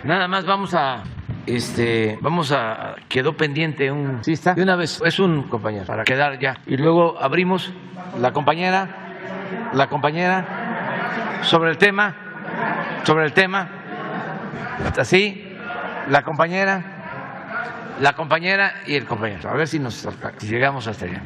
Nada más vamos a quedó pendiente un, ¿sí está? De una vez, es un compañero, para quedar ya. Y luego abrimos la compañera, sobre el tema, así, la compañera y el compañero. A ver si si llegamos hasta allá.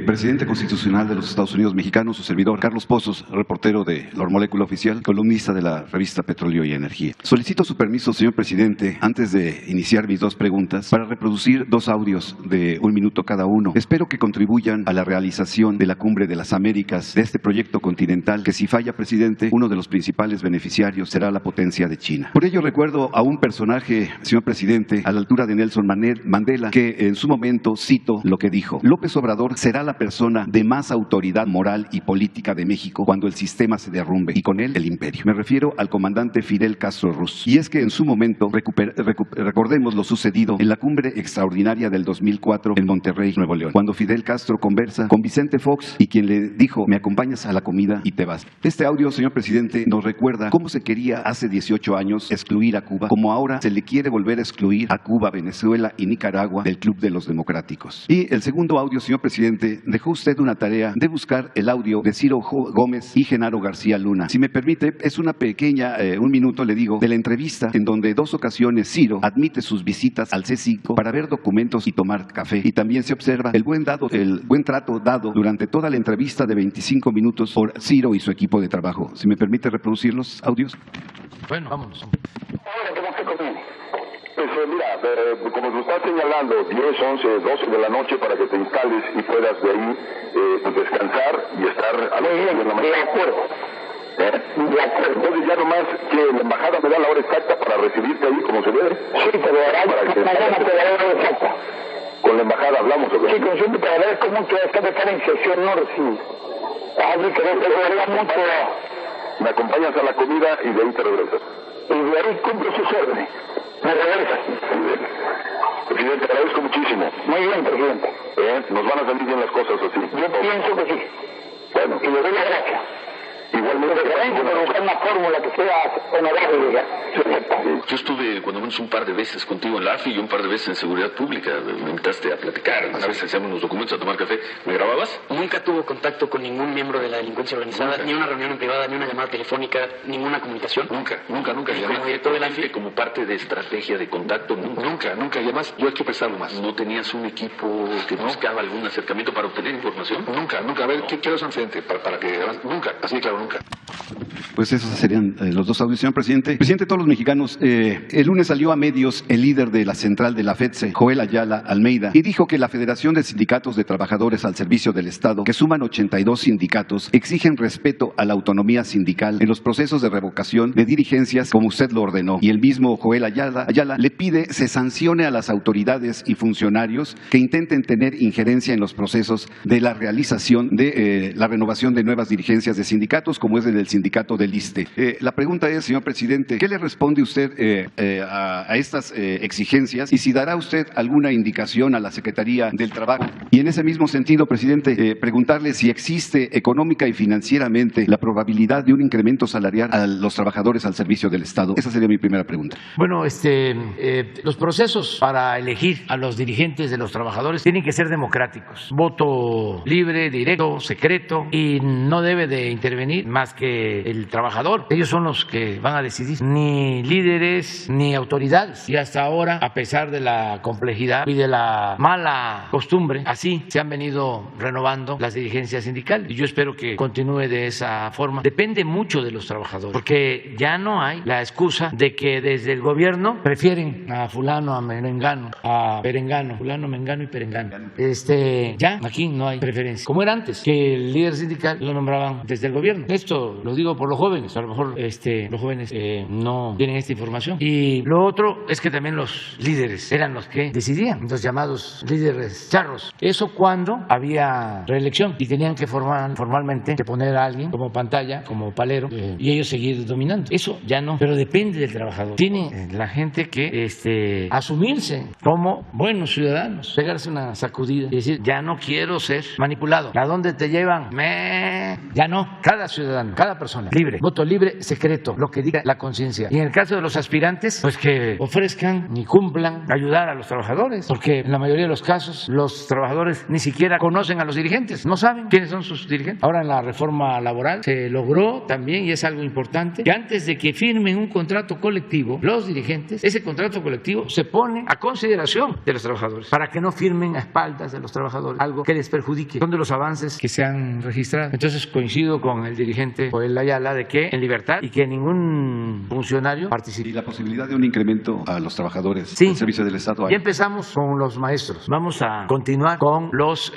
Presidente constitucional de los Estados Unidos mexicanos, su servidor Carlos Pozos, reportero de La Molécula Oficial, columnista de la revista Petróleo y Energía. Solicito su permiso, señor presidente, antes de iniciar mis dos preguntas, para reproducir dos audios de 1 minuto cada uno. Espero que contribuyan a la realización de la Cumbre de las Américas, de este proyecto continental que, si falla, presidente, uno de los principales beneficiarios será la potencia de China. Por ello recuerdo a un personaje, señor presidente, a la altura de Nelson Mandela, que en su momento, cito lo que dijo: López Obrador será la persona de más autoridad moral y política de México cuando el sistema se derrumbe, y con él el imperio. Me refiero al comandante Fidel Castro Ruz. Y es que en su momento, recordemos lo sucedido en la cumbre extraordinaria del 2004 en Monterrey, Nuevo León, cuando Fidel Castro conversa con Vicente Fox y quien le dijo: me acompañas a la comida y te vas. Este audio, señor presidente, nos recuerda cómo se quería hace 18 años excluir a Cuba, como ahora se le quiere volver a excluir a Cuba, Venezuela y Nicaragua del Club de los Democráticos. Y el segundo audio, señor presidente, dejó usted una tarea de buscar el audio de Ciro Gómez y Genaro García Luna. Si me permite, es una pequeña, 1 minuto le digo, de la entrevista en donde 2 ocasiones Ciro admite sus visitas al C5 para ver documentos y tomar café. Y también se observa el buen trato dado durante toda la entrevista de 25 minutos por Ciro y su equipo de trabajo. Si me permite reproducir los audios. Bueno, vámonos. Ahora, ¿cómo se conviene? Pues mira, como lo estás señalando, 10, 11, 12 de la noche para que te instales y puedas de ahí descansar y estar a las 10 de la mañana. De acuerdo. Entonces ya nomás que la embajada me da la hora exacta para recibirte ahí como se debe. Sí, te lo dará, mañana te dará la hora exacta. Con la embajada hablamos, ¿verdad? Sí, consulta para ver cómo que está de estar en sesión, no recibe. Así que no te daría mucho. Me acompañas a la comida y de ahí te regresas. Y de ahí cumplo sus órdenes. Me regresas. Presidente, te agradezco muchísimo. Muy bien, presidente. Nos van a salir bien las cosas así. Yo pienso que sí. Bueno, y le doy las gracias. Igualmente, pero buscar una fórmula que sea honorable. Yo estuve cuando menos un par de veces contigo en la AFI y un par de veces en Seguridad Pública. Me invitaste a platicar, una vez hacíamos los documentos, a tomar café. ¿Me grababas? Nunca tuvo contacto con ningún miembro de la delincuencia organizada, Nunca. Ni una reunión en privada, ni una llamada telefónica, ninguna comunicación. Nunca. ¿Y como director de la AFI? Como parte de estrategia de contacto, nunca. Y además, yo hay que pensarlo más. ¿No tenías un equipo que buscaba algún acercamiento para obtener información? Nunca. A ver, ¿qué es antecedente para que... Nunca, así de claro, nunca. Pues esos serían los dos audios, señor presidente. Presidente de todos los mexicanos, el lunes salió a medios el líder de la central de la FEDSE, Joel Ayala Almeida, y dijo que la Federación de Sindicatos de Trabajadores al Servicio del Estado, que suman 82 sindicatos, exigen respeto a la autonomía sindical en los procesos de revocación de dirigencias como usted lo ordenó. Y el mismo Joel Ayala le pide se sancione a las autoridades y funcionarios que intenten tener injerencia en los procesos de la realización de la renovación de nuevas dirigencias de sindicatos, como es el del sindicato del ISSSTE. La pregunta es, señor presidente, ¿qué le responde usted a estas exigencias y si dará usted alguna indicación a la Secretaría del Trabajo? Y en ese mismo sentido, presidente, preguntarle si existe económica y financieramente la probabilidad de un incremento salarial a los trabajadores al servicio del Estado. Esa sería mi primera pregunta. Bueno, los procesos para elegir a los dirigentes de los trabajadores tienen que ser democráticos. Voto libre, directo, secreto, y no debe de intervenir más que el trabajador. Ellos son los que van a decidir, ni líderes ni autoridades. Y hasta ahora, a pesar de la complejidad y de la mala costumbre, así se han venido renovando las dirigencias sindicales. Y yo espero que continúe de esa forma. Depende mucho de los trabajadores, porque ya no hay la excusa de que desde el gobierno prefieren a fulano, a merengano, a perengano, fulano, mengano y perengano. Ya aquí no hay preferencia, como era antes, que el líder sindical lo nombraban desde el gobierno. Esto lo digo por los jóvenes, a lo mejor los jóvenes no tienen esta información. Y lo otro es que también los líderes eran los que decidían, los llamados líderes charros. Eso cuando había reelección y tenían que formalmente que poner a alguien como pantalla, como palero, y ellos seguir dominando. Eso ya no, pero depende del trabajador. Tiene la gente que asumirse como buenos ciudadanos, pegarse una sacudida y decir, ya no quiero ser manipulado. ¿A dónde te llevan? Ya no. Cada ciudadano, cada persona, libre, voto libre, secreto, lo que diga la conciencia. Y en el caso de los aspirantes, pues que ofrezcan y cumplan ayudar a los trabajadores, porque en la mayoría de los casos los trabajadores ni siquiera conocen a los dirigentes, no saben quiénes son sus dirigentes. Ahora en la reforma laboral se logró también, y es algo importante, que antes de que firmen un contrato colectivo, los dirigentes, ese contrato colectivo se pone a consideración de los trabajadores, para que no firmen a espaldas de los trabajadores algo que les perjudique. Son de los avances que se han registrado. Entonces coincido con el dirigente Joel Ayala de que en libertad y que ningún funcionario participe. Y la posibilidad de un incremento a los trabajadores del servicio del Estado. Ya empezamos con los maestros. Vamos a continuar con los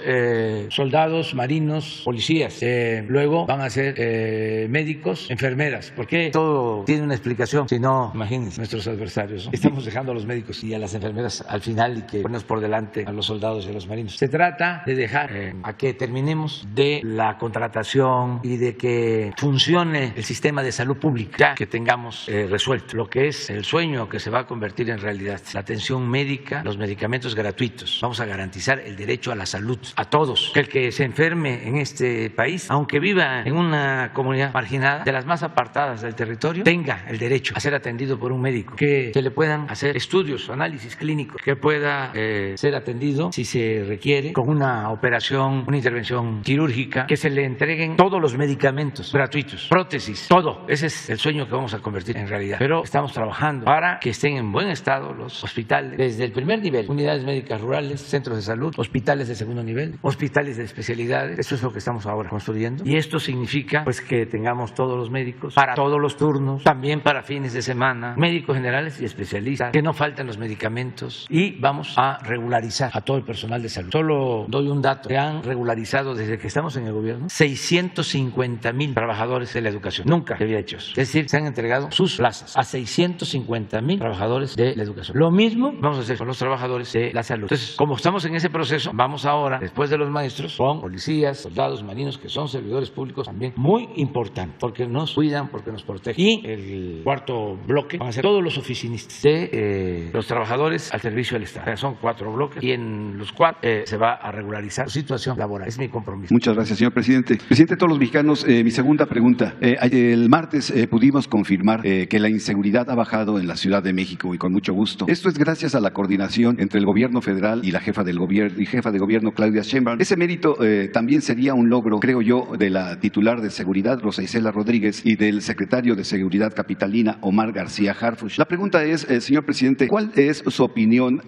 soldados, marinos, policías. Luego van a ser médicos, enfermeras. Porque todo tiene una explicación. Si no, imagínense nuestros adversarios, ¿no? Estamos dejando a los médicos y a las enfermeras al final y que ponemos por delante a los soldados y a los marinos. Se trata de dejar a que terminemos de la contratación y de que funcione el sistema de salud pública, ya que tengamos resuelto lo que es el sueño que se va a convertir en realidad, la atención médica, los medicamentos gratuitos. Vamos a garantizar el derecho a la salud a todos. Que el que se enferme en este país, aunque viva en una comunidad marginada, de las más apartadas del territorio, tenga el derecho a ser atendido por un médico, que se le puedan hacer estudios, análisis clínicos, que pueda ser atendido si se requiere con una operación, una intervención quirúrgica, que se le entreguen todos los medicamentos gratuitos, prótesis, todo. Ese es el sueño que vamos a convertir en realidad. Pero estamos trabajando para que estén en buen estado los hospitales, desde el primer nivel, unidades médicas rurales, centros de salud, hospitales de segundo nivel, hospitales de especialidades. Eso es lo que estamos ahora construyendo. Y esto significa pues que tengamos todos los médicos para todos los turnos, también para fines de semana, médicos generales y especialistas, que no falten los medicamentos, y vamos a regularizar a todo el personal de salud. Solo doy un dato: se han regularizado desde que estamos en el gobierno 650,000 trabajadores de la educación. Nunca se había hecho eso. Es decir, se han entregado sus plazas a 650,000 trabajadores de la educación. Lo mismo vamos a hacer con los trabajadores de la salud. Entonces, como estamos en ese proceso, vamos ahora, después de los maestros, con policías, soldados, marinos, que son servidores públicos también muy importantes, porque nos cuidan, porque nos protegen. Y el cuarto bloque van a ser todos los oficinistas de los trabajadores al servicio del Estado. O sea, son 4 bloques, y en los 4 se va a regularizar su situación laboral. Es mi compromiso. Muchas gracias, señor presidente. Presidente de todos los mexicanos, mi segunda pregunta. El martes pudimos confirmar que la inseguridad ha bajado en la Ciudad de México, y con mucho gusto. Esto es gracias a la coordinación entre el gobierno federal y la jefa de gobierno Claudia Sheinbaum. Ese mérito también sería un logro, creo yo, de la titular de Seguridad, Rosa Isela Rodríguez, y del secretario de Seguridad capitalina, Omar García Harfuch. La pregunta es, señor presidente, ¿cuál es su opinión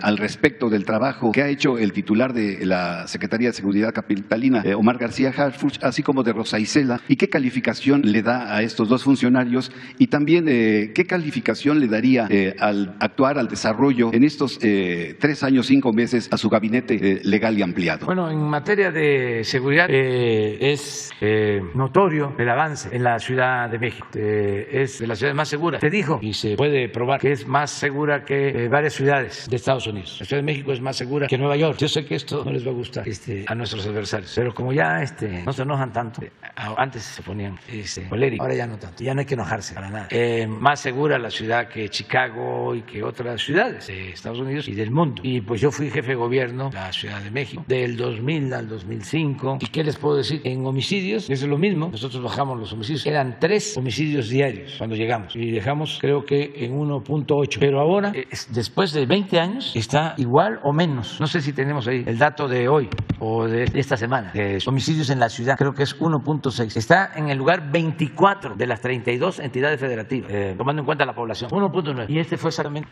al respecto del trabajo que ha hecho el titular de la Secretaría de Seguridad capitalina, Omar García Harfuch, así como de Rosa Isela, y qué calificación le da a estos dos funcionarios, y también qué calificación le daría al actuar, al desarrollo en estos 3 años, 5 meses a su gabinete legal y ampliado? Bueno, en materia de seguridad es notorio el avance en la Ciudad de México. Es de las ciudades más seguras. Se dijo y se puede probar que es más segura que varias ciudades de Estados Unidos. La Ciudad de México es más segura que Nueva York. Yo sé que esto no les va a gustar a nuestros adversarios, pero como ya no se enojan tanto, antes se ponían coléricos, ahora ya no tanto. Ya no hay que enojarse para nada. Más segura la ciudad que Chicago y que otras ciudades de Estados Unidos y del mundo. Y pues yo fui jefe de gobierno de la Ciudad de México del 2000 al 2005. ¿Y qué les puedo decir? En homicidios es lo mismo. Nosotros bajamos los homicidios. Eran 3 homicidios diarios cuando llegamos, y dejamos creo que en 1.8. Pero ahora, después de 20 años, está igual o menos. No sé si tenemos ahí el dato de hoy o de esta semana. Homicidios en la ciudad, creo que es 1.6. Está en el lugar 24 de las 32 entidades federativas, tomando en cuenta la población. 1.9. Y fue exactamente.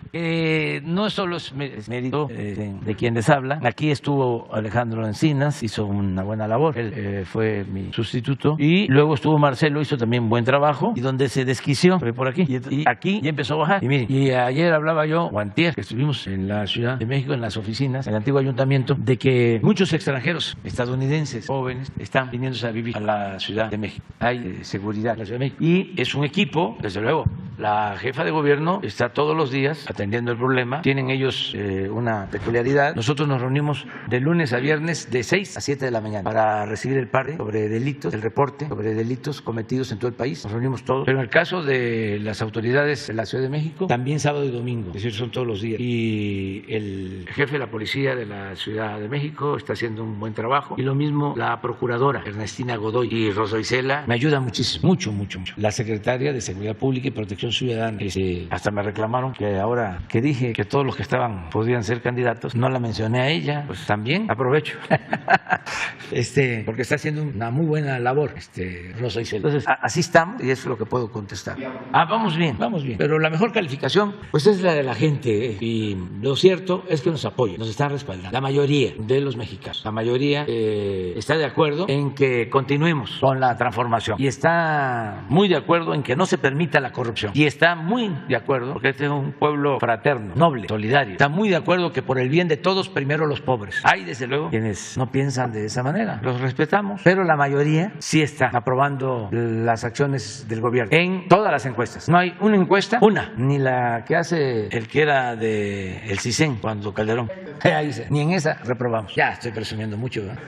No solo es mérito de quien les habla. Aquí estuvo Alejandro Encinas, hizo una buena labor. Él fue mi sustituto. Y luego estuvo Marcelo, hizo también buen trabajo. Y donde se desquició fue por aquí. Y aquí ya empezó a bajar. Y miren, y ayer hablaba yo, o antier, que estuvimos en la Ciudad de México, en las oficinas, en el antiguo ayuntamiento, de que muchos extranjeros estadounidenses jóvenes están viniéndose a vivir a la Ciudad de México. Hay seguridad en la Ciudad de México. Y es un equipo, desde luego. La jefa de gobierno está todos los días atendiendo el problema. Tienen ellos una peculiaridad. Nosotros nos reunimos de lunes a viernes de 6 a 7 de la mañana para recibir el parte sobre delitos, el reporte sobre delitos cometidos en todo el país. Nos reunimos todos. Pero en el caso de las autoridades de la Ciudad de México, también sábado y domingo. Es decir, son todos los días. Y el jefe de la policía de la Ciudad de México está haciendo un buen trabajo. Y lo mismo la procuradora, Ernestina Ernestina Godoy y Rosa Isela me ayudan muchísimo, mucho. La secretaria de Seguridad Pública y Protección Ciudadana, hasta me reclamaron que ahora que dije que todos los que estaban podían ser candidatos, no la mencioné a ella, pues también aprovecho, porque está haciendo una muy buena labor, Rosa Isela. Entonces, así estamos y eso es lo que puedo contestar. Vamos bien, pero la mejor calificación, pues es la de la gente, y lo cierto es que nos apoyan, nos están respaldando. La mayoría de los mexicanos, la mayoría está de acuerdo en que continuemos con la transformación y está muy de acuerdo en que no se permita la corrupción y está muy de acuerdo, porque este es un pueblo fraterno, noble, solidario, está muy de acuerdo que por el bien de todos primero los pobres. Hay desde luego quienes no piensan de esa manera, los respetamos, pero la mayoría sí está aprobando las acciones del gobierno en todas las encuestas. No hay una encuesta, ni la que hace el que era de el CISEN cuando Calderón, ahí dice, ni en esa reprobamos. Ya estoy presumiendo mucho, ¿verdad?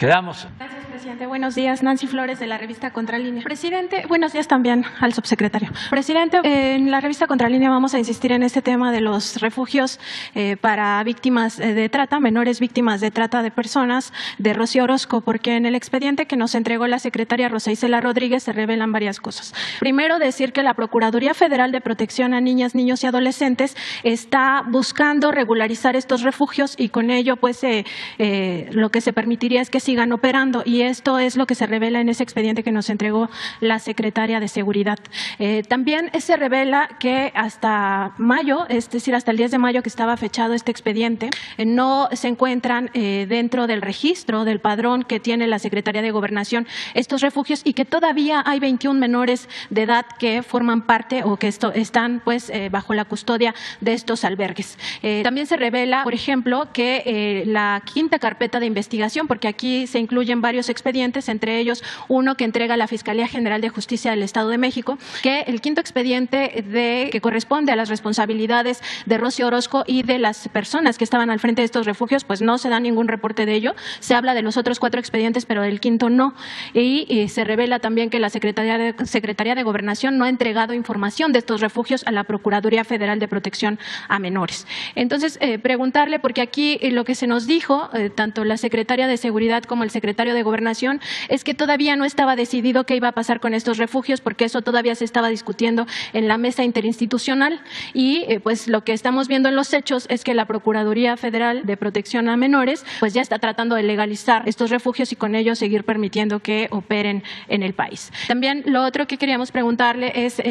Quedamos. Gracias, presidente. Buenos días. Nancy Flores, de la revista Contralínea. Presidente, buenos días también al subsecretario. Presidente, en la revista Contralínea vamos a insistir en este tema de los refugios para víctimas de trata, menores víctimas de trata de personas, de Rocío Orozco, porque en el expediente que nos entregó la secretaria Rosa Isela Rodríguez se revelan varias cosas. Primero, decir que la Procuraduría Federal de Protección a Niñas, Niños y Adolescentes está buscando regularizar estos refugios y con ello, pues, lo que se permitiría es que sigan operando, y esto es lo que se revela en ese expediente que nos entregó la secretaria de Seguridad. También se revela que hasta mayo, es decir, hasta el 10 de mayo que estaba fechado este expediente, no se encuentran dentro del registro, del padrón que tiene la Secretaría de Gobernación estos refugios, y que todavía hay 21 menores de edad que forman parte o que están pues bajo la custodia de estos albergues. También se revela, por ejemplo, que la quinta carpeta de investigación, porque aquí se incluyen varios expedientes, entre ellos uno que entrega la Fiscalía General de Justicia del Estado de México, que el quinto expediente que corresponde a las responsabilidades de Rocío Orozco y de las personas que estaban al frente de estos refugios, pues no se da ningún reporte de ello. Se habla de los otros 4 expedientes, pero del quinto no. Y se revela también que la Secretaría de Gobernación no ha entregado información de estos refugios a la Procuraduría Federal de Protección a Menores. Entonces, preguntarle, porque aquí lo que se nos dijo, tanto la Secretaria de Seguridad como el secretario de Gobernación, es que todavía no estaba decidido qué iba a pasar con estos refugios, porque eso todavía se estaba discutiendo en la mesa interinstitucional, y pues lo que estamos viendo en los hechos es que la Procuraduría Federal de Protección a Menores pues ya está tratando de legalizar estos refugios y con ello seguir permitiendo que operen en el país. También lo otro que queríamos preguntarle es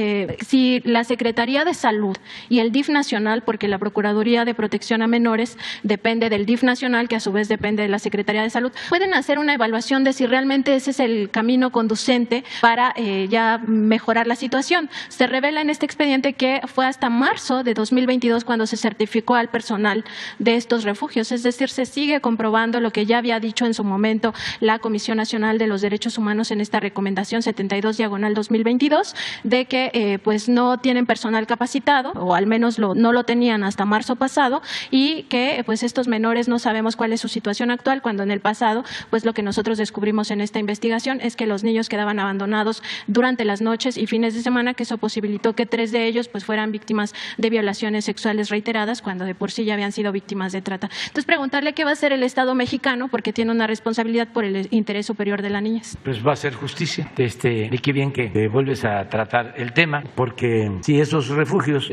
si la Secretaría de Salud y el DIF nacional, porque la Procuraduría de Protección a Menores depende del DIF nacional, que a su vez depende de la Secretaría de Salud, pueden hacer una evaluación de si realmente ese es el camino conducente para ya mejorar la situación. Se revela en este expediente que fue hasta marzo de 2022 cuando se certificó al personal de estos refugios, es decir, se sigue comprobando lo que ya había dicho en su momento la Comisión Nacional de los Derechos Humanos en esta recomendación 72/2022, de que pues no tienen personal capacitado, o al menos no lo tenían hasta marzo pasado, y que pues estos menores no sabemos cuál es su situación actual, cuando en el pasado pues lo que nosotros descubrimos en esta investigación es que los niños quedaban abandonados durante las noches y fines de semana, que eso posibilitó que 3 de ellos pues fueran víctimas de violaciones sexuales reiteradas, cuando de por sí ya habían sido víctimas de trata. Entonces, preguntarle qué va a hacer el Estado mexicano, porque tiene una responsabilidad por el interés superior de la niñez. Pues va a ser justicia. Y qué bien que vuelves a tratar el tema, porque si esos refugios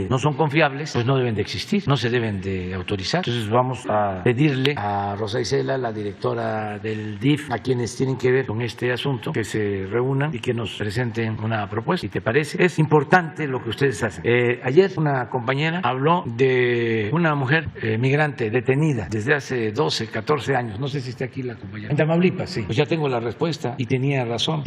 no son confiables, pues no deben de existir, no se deben de autorizar. Entonces vamos a pedirle a Rosa Isela, la directora del DIF, a quienes tienen que ver con este asunto, que se reúnan y que nos presenten una propuesta. Si te parece, es importante lo que ustedes hacen. Ayer una compañera habló de una mujer migrante detenida desde hace 12, 14 años, no sé si está aquí la compañera, en Tamaulipas, sí. Pues ya tengo la respuesta y tiene razón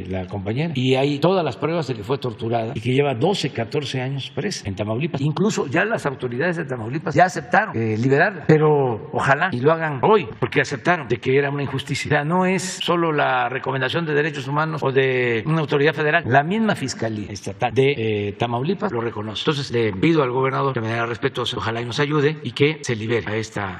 la compañera, y hay todas las pruebas de que fue torturada y que lleva 12, 14 años presa en Tamaulipas. Incluso ya las autoridades de Tamaulipas ya aceptaron liberarla, pero ojalá y lo hagan hoy, porque aceptaron de que era una injusticia. O sea, no es solo la recomendación de derechos humanos o de una autoridad federal, la misma Fiscalía Estatal de Tamaulipas lo reconoce. Entonces le pido al gobernador de manera respetuosa, ojalá y nos ayude y que se libere a esta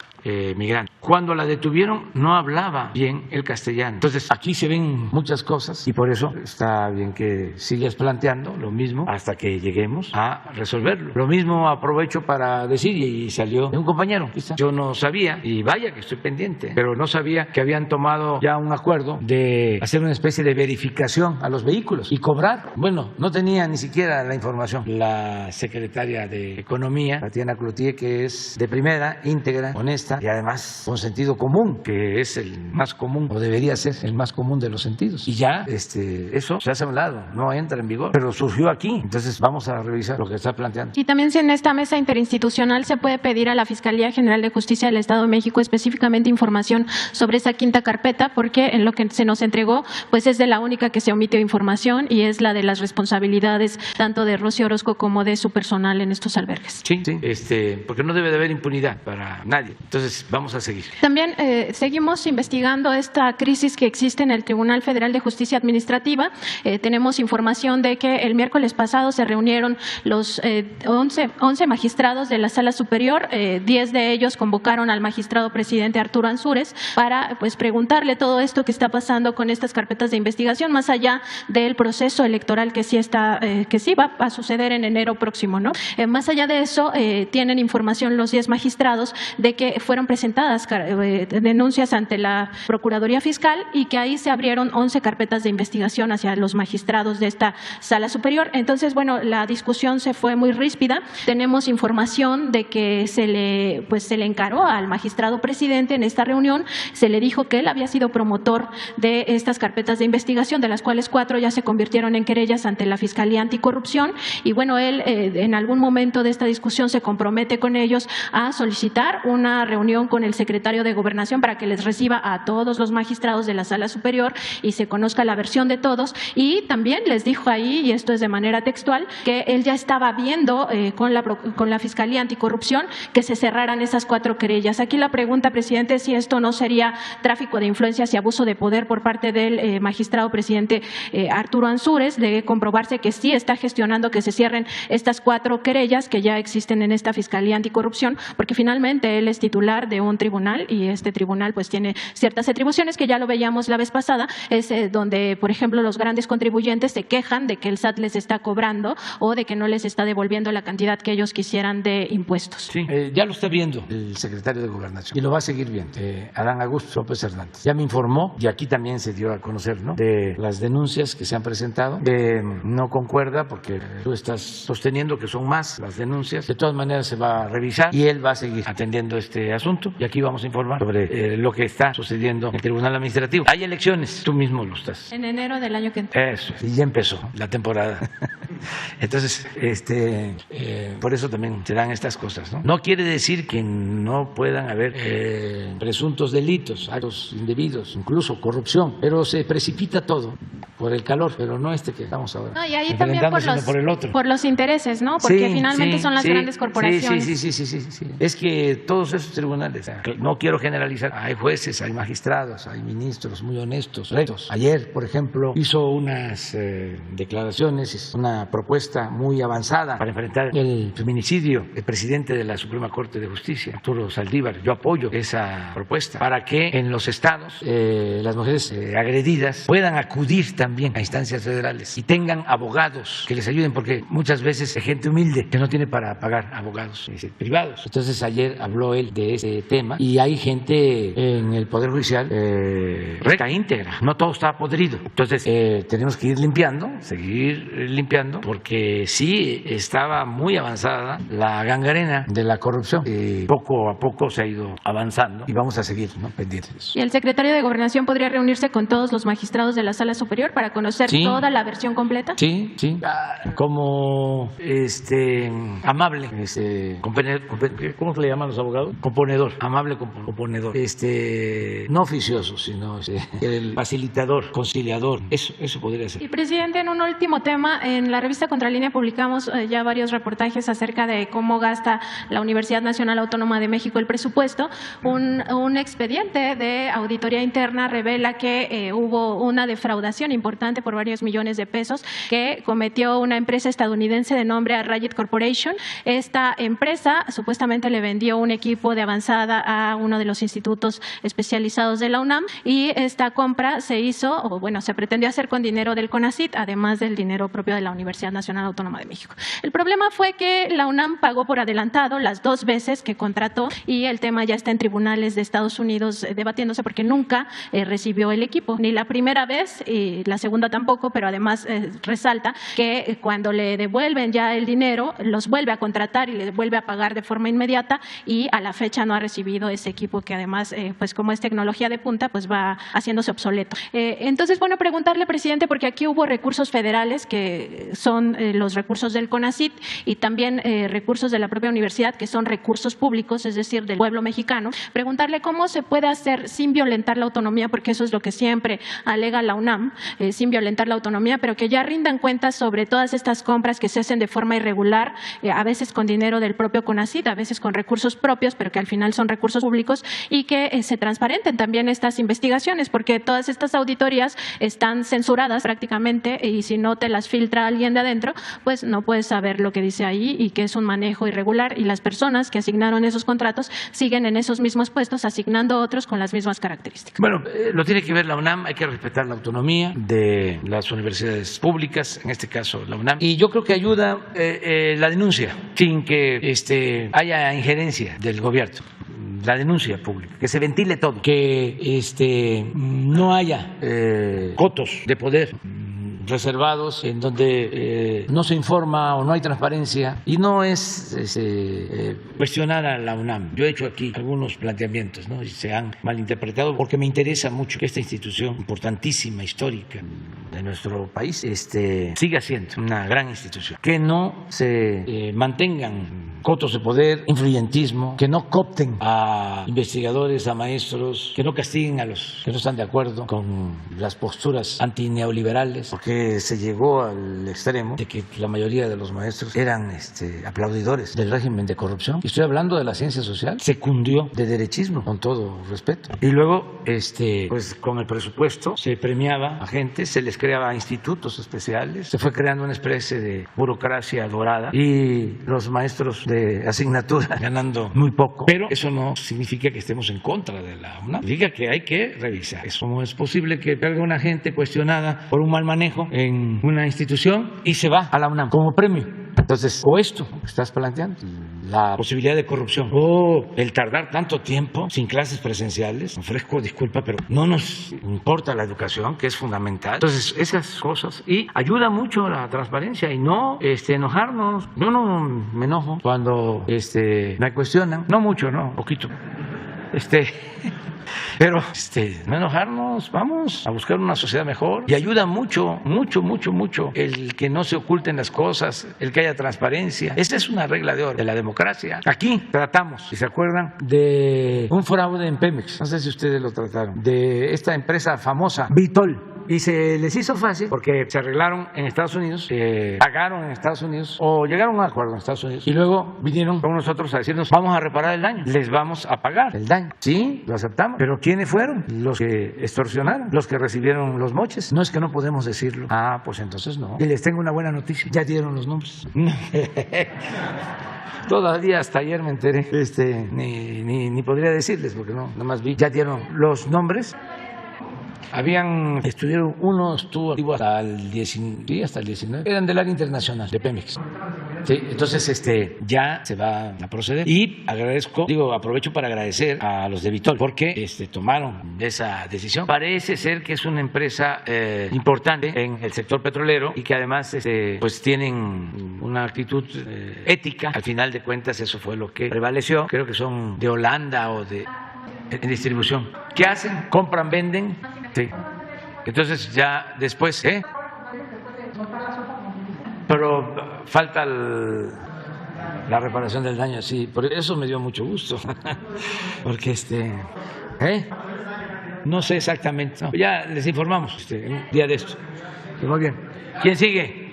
migrante. Cuando la detuvieron no hablaba bien el castellano. Entonces aquí se ven muchas cosas y por eso está bien que sigas planteando lo mismo hasta que lleguemos a resolverlo. Lo mismo aprovecho para decir, y salió de un compañero, yo no sabía, y vaya que estoy pendiente, pero no sabía sabía que habían tomado ya un acuerdo de hacer una especie de verificación a los vehículos y cobrar. Bueno, no tenía ni siquiera la información la secretaria de Economía, Tatiana Cloutier, que es de primera, íntegra, honesta y además con sentido común, que es el más común o debería ser el más común de los sentidos. Y ya eso se hace a un lado, no entra en vigor, pero surgió aquí. Entonces vamos a revisar lo que está planteando. Y también si en esta mesa interinstitucional se puede pedir a la Fiscalía General de Justicia del Estado de México específicamente información sobre esa quinta carpeta, porque en lo que se nos entregó pues es de la única que se omitió información y es la de las responsabilidades tanto de Rocío Orozco como de su personal en estos albergues. Sí, porque no debe de haber impunidad para nadie. Entonces vamos a seguir. También seguimos investigando esta crisis que existe en el Tribunal Federal de Justicia Administrativa. Tenemos información de que el miércoles pasado se reunieron los 11 magistrados de la Sala Superior. 10 de ellos convocaron al magistrado presidente Arturo Ansúrez para pues preguntarle todo esto que está pasando con estas carpetas de investigación, más allá del proceso electoral que sí va a suceder en enero próximo, ¿no? Más allá de eso, tienen información los 10 magistrados de que fueron presentadas denuncias ante la Procuraduría Fiscal y que ahí se abrieron 11 carpetas de investigación hacia los magistrados de esta Sala Superior. Entonces, bueno, la discusión se fue muy ríspida. Tenemos información de que se le encaró al magistrado presidente en esta reunión, se le dijo que él había sido promotor de estas carpetas de investigación, de las cuales 4 ya se convirtieron en querellas ante la Fiscalía Anticorrupción, y bueno, él en algún momento de esta discusión se compromete con ellos a solicitar una reunión con el secretario de Gobernación para que les reciba a todos los magistrados de la Sala Superior y se conozca la versión de todos, y también les dijo ahí, y esto es de manera textual, que él ya estaba viendo con la Fiscalía Anticorrupción que se cerraran esas 4 querellas. Aquí la pregunta, presidente, es si esto no sería tráfico de influencias y abuso de poder por parte del magistrado presidente Arturo Ansúrez, de comprobarse que sí está gestionando que se cierren estas 4 querellas que ya existen en esta Fiscalía Anticorrupción, porque finalmente él es titular de un tribunal y este tribunal pues tiene ciertas atribuciones que ya lo veíamos la vez pasada, es donde, por ejemplo, los grandes contribuyentes se quejan de que el SAT les está cobrando o de que no les está devolviendo la cantidad que ellos quisieran de impuestos. Sí, ya lo está viendo el secretario de Gobernación y lo va a seguir viendo, Adán Augusto López Hernández. Ya me informó, y aquí también se dio a conocer, ¿no?, de las denuncias que se han presentado. No concuerda porque tú estás sosteniendo que son más las denuncias. De todas maneras se va a revisar y él va a seguir atendiendo este asunto, y aquí vamos a informar sobre lo que está sucediendo en el Tribunal Administrativo. Hay elecciones, tú mismo lo estás. En enero del año que entra. Eso, y ya empezó la temporada. Entonces, por eso también se dan estas cosas, ¿no? No quiere decir que no puedan haber presuntos delitos, actos indebidos, incluso corrupción, pero se precipita todo por el calor, pero no que estamos ahora. No, y ahí también por los intereses, ¿no? Porque finalmente son las grandes corporaciones. Sí. Es que todos esos tribunales, no quiero generalizar, hay jueces, hay magistrados, hay ministros muy honestos, rectos. Ayer, por ejemplo, hizo unas declaraciones, una propuesta muy avanzada para enfrentar el feminicidio, el presidente de la Suprema Corte de Justicia, Arturo Saldívar. Yo apoyo esa propuesta para que en los estados las mujeres agredidas puedan acudir también a instancias federales y tengan abogados que les ayuden, porque muchas veces hay gente humilde que no tiene para pagar abogados privados. Entonces ayer habló él de ese tema y hay gente en el Poder Judicial recta, íntegra, no todo está podrido. Entonces tenemos que ir limpiando, seguir limpiando, porque sí estaba muy avanzada la gangrena de la corrupción. Poco a poco se ha ido avanzando y vamos a seguir, ¿no?, pendientes. ¿Y el secretario de Gobernación podría reunirse con todos los magistrados de la Sala Superior para conocer toda la versión completa? Sí. Como amable, ¿cómo se le llaman los abogados? Componedor, amable componedor. No oficioso, sino el facilitador, conciliador. Eso podría ser. Y presidente, en un último tema, en la revista Contralínea publicamos ya varios reportajes acerca de cómo gasta la Universidad Nacional Autónoma de México el presupuesto. Un expediente de auditoría interna revela que hubo una defraudación importante por varios millones de pesos que cometió una empresa estadounidense de nombre Arrayet Corporation. Esta empresa supuestamente le vendió un equipo de avanzada a uno de los institutos especializados de la UNAM, y esta compra se pretendió hacer con dinero del CONACYT, además del dinero propio de la universidad. Universidad Nacional Autónoma de México. El problema fue que la UNAM pagó por adelantado las 2 veces que contrató y el tema ya está en tribunales de Estados Unidos debatiéndose porque nunca recibió el equipo, ni la primera vez y la segunda tampoco, pero además resalta que cuando le devuelven ya el dinero, los vuelve a contratar y le vuelve a pagar de forma inmediata y a la fecha no ha recibido ese equipo que además, pues como es tecnología de punta, pues va haciéndose obsoleto. Entonces, bueno, preguntarle, presidente, porque aquí hubo recursos federales que son los recursos del CONACYT y también recursos de la propia universidad que son recursos públicos, es decir, del pueblo mexicano, preguntarle cómo se puede hacer sin violentar la autonomía, porque eso es lo que siempre alega la UNAM, sin violentar la autonomía, pero que ya rindan cuentas sobre todas estas compras que se hacen de forma irregular, a veces con dinero del propio CONACYT, a veces con recursos propios, pero que al final son recursos públicos y que se transparenten también estas investigaciones, porque todas estas auditorías están censuradas prácticamente y si no te las filtra alguien de adentro, pues no puedes saber lo que dice ahí y que es un manejo irregular y las personas que asignaron esos contratos siguen en esos mismos puestos asignando otros con las mismas características. Bueno, lo tiene que ver la UNAM, hay que respetar la autonomía de las universidades públicas, en este caso la UNAM, y yo creo que ayuda la denuncia sin que haya injerencia del gobierno. La denuncia pública, que se ventile todo, que no haya cotos de poder reservados en donde no se informa o no hay transparencia y no es cuestionar a la UNAM. Yo he hecho aquí algunos planteamientos, ¿no? Y se han malinterpretado porque me interesa mucho que esta institución importantísima, histórica de nuestro país siga siendo una gran institución, que no se mantengan cotos de poder, influyentismo, que no coopten a investigadores, a maestros, que no castiguen a los que no están de acuerdo con las posturas antineoliberales, porque se llegó al extremo de que la mayoría de los maestros eran aplaudidores del régimen de corrupción. Y estoy hablando de la ciencia social, se cundió de derechismo, con todo respeto. Y luego, pues con el presupuesto se premiaba a gente, se les creaba institutos especiales, se fue creando una especie de burocracia dorada y los maestros de asignatura ganando muy poco. Pero eso no significa que estemos en contra de la UNAM, significa que hay que revisar. Eso no es posible que salga una gente cuestionada por un mal manejo en una institución y se va a la UNAM como premio. Entonces, o esto que estás planteando, la posibilidad de corrupción, o el tardar tanto tiempo sin clases presenciales, ofrezco disculpa, pero no nos importa la educación, que es fundamental. Entonces, esas cosas, y ayuda mucho la transparencia y no enojarnos. Yo no me enojo cuando me cuestionan, no mucho, no, poquito. Pero no enojarnos, vamos a buscar una sociedad mejor y ayuda mucho, mucho, mucho, mucho el que no se oculten las cosas, el que haya transparencia. Esa es una regla de oro de la democracia. Aquí tratamos, si se acuerdan, de un fraude en Pemex, no sé si ustedes lo trataron, de esta empresa famosa, Vitol. Y se les hizo fácil porque se arreglaron en Estados Unidos, pagaron en Estados Unidos o llegaron a un acuerdo en Estados Unidos y luego vinieron con nosotros a decirnos vamos a reparar el daño, les vamos a pagar el daño. Sí, lo aceptamos, pero ¿quiénes fueron? Los que extorsionaron, los que recibieron los moches. No es que no podemos decirlo. Ah, pues entonces no. Y les tengo una buena noticia, ya dieron los nombres. Todavía hasta ayer me enteré, ni podría decirles porque no, nada más vi, ya dieron los nombres. Uno estuvo activo hasta el 19, eran del área internacional de Pemex. Sí, entonces ya se va a proceder y aprovecho para agradecer a los de Vitol porque tomaron esa decisión. Parece ser que es una empresa importante en el sector petrolero y que además pues tienen una actitud ética. Al final de cuentas eso fue lo que prevaleció. Creo que son de Holanda o en distribución. ¿Qué hacen? Compran, venden. Sí. Entonces ya después, pero falta la reparación del daño, sí. Por eso me dio mucho gusto, porque no sé exactamente. No, ya les informamos un día de esto. Muy bien. ¿Quién sigue?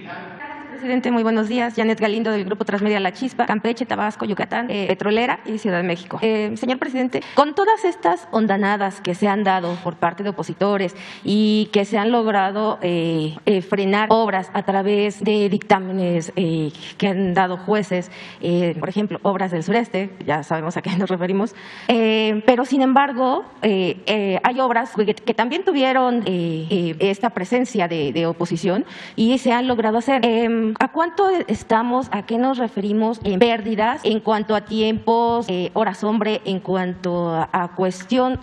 Presidente, muy buenos días. Janet Galindo, del Grupo Transmedia La Chispa, Campeche, Tabasco, Yucatán, Petrolera y Ciudad de México. Señor presidente, con todas estas hondanadas que se han dado por parte de opositores y que se han logrado frenar obras a través de dictámenes que han dado jueces, por ejemplo, obras del sureste, ya sabemos a qué nos referimos, pero sin embargo hay obras que también tuvieron esta presencia de oposición y se han logrado hacer. ¿A cuánto estamos? ¿A qué nos referimos en pérdidas en cuanto a tiempos, horas hombre, en cuanto a cuestión